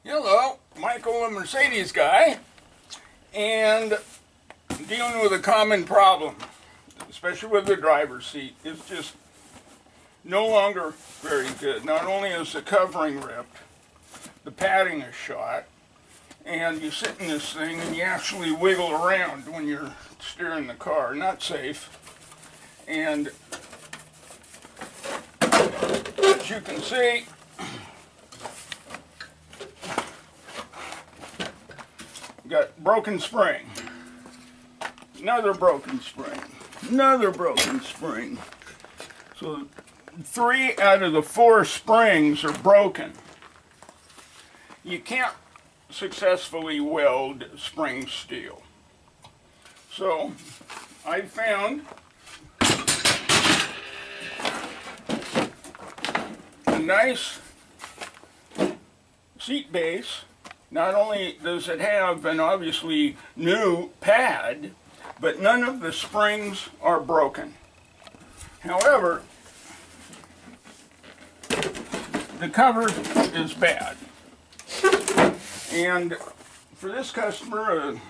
Hello, Michael, a Mercedes guy, and dealing with a common problem, especially with the driver's seat. It's just no longer very good. Not only is the covering ripped, the padding is shot, and you sit in this thing and you actually wiggle around when you're steering the car. Not safe. And as you can see, got broken spring, another broken spring, another broken spring. So 3 out of the 4 springs are broken. You can't successfully weld spring steel. So I found a nice seat base. Not only does it have an obviously new pad, but none of the springs are broken. However, the cover is bad. And for this customer,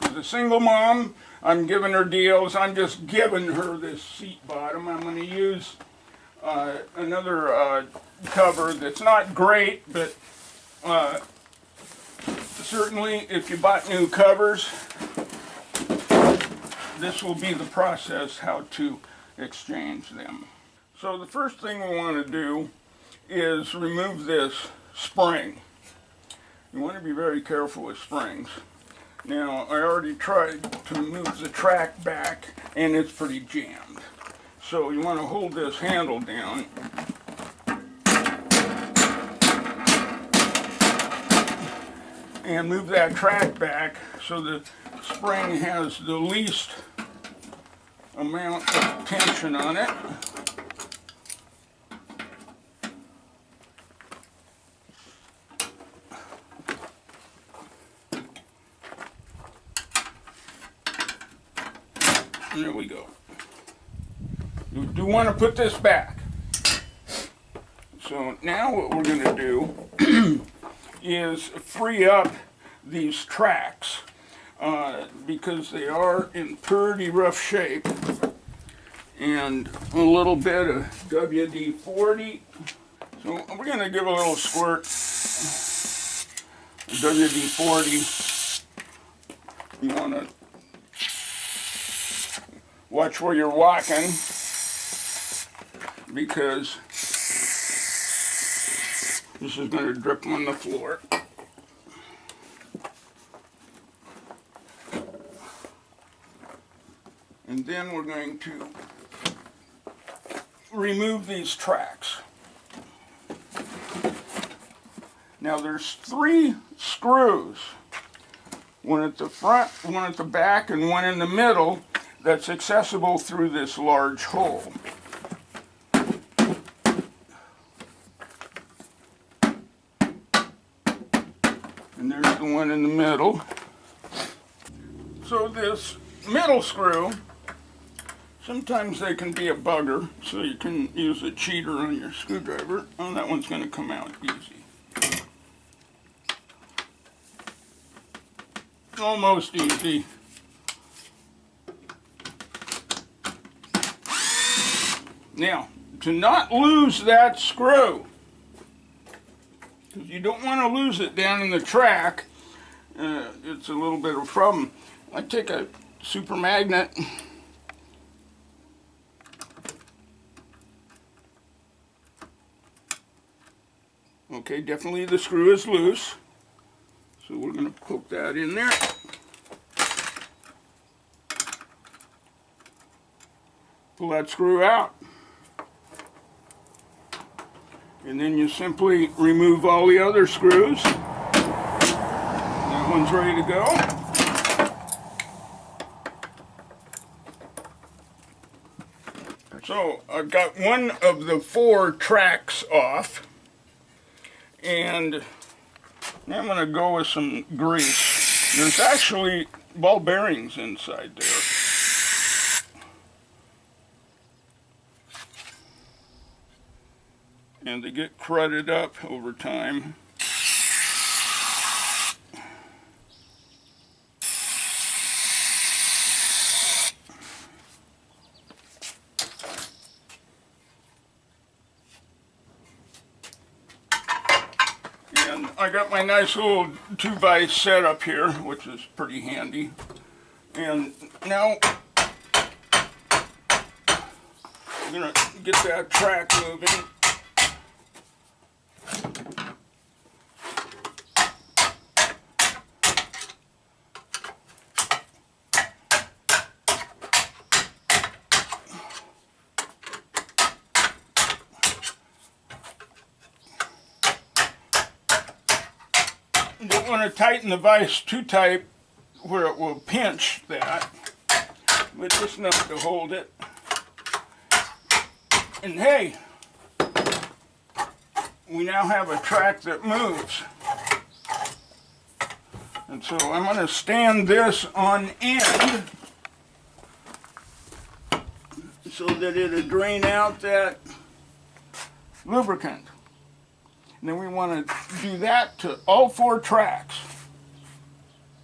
she's a single mom, I'm giving her deals. I'm just giving her this seat bottom. I'm going to use another cover that's not great, but certainly, if you bought new covers, this will be the process how to exchange them. So the first thing we want to do is remove this spring. You want to be very careful with springs. Now, I already tried to move the track back, and it's pretty jammed. So you want to hold this handle down. And move that track back so the spring has the least amount of tension on it. There we go. You do want to put this back. So now what we're going to do is free up these tracks because they are in pretty rough shape, and a little bit of WD-40. So we're going to give a little squirt of WD-40. You want to watch where you're walking, because this is going to drip on the floor. And then we're going to remove these tracks. Now there's 3 screws, one at the front, one at the back, and one in the middle that's accessible through this large hole. And there's the one in the middle. So this middle screw, sometimes they can be a bugger, so you can use a cheater on your screwdriver. Oh, that one's going to come out easy. Almost easy. Now, to not lose that screw, because you don't want to lose it down in the track, it's a little bit of a problem. I take a super magnet, okay, definitely the screw is loose, so we're going to poke that in there. Pull that screw out. And then you simply remove all the other screws. That one's ready to go. So I've got one of the 4 tracks off, and now I'm going to go with some grease. There's actually ball bearings inside there. And they get crudded up over time. And I got my nice little 2-vise setup here, which is pretty handy. And now I'm going to get that track moving. You don't want to tighten the vise too tight where it will pinch that, but just enough to hold it. And hey, we now have a track that moves. And so I'm going to stand this on end so that it'll drain out that lubricant. And then we want to do that to all 4 tracks.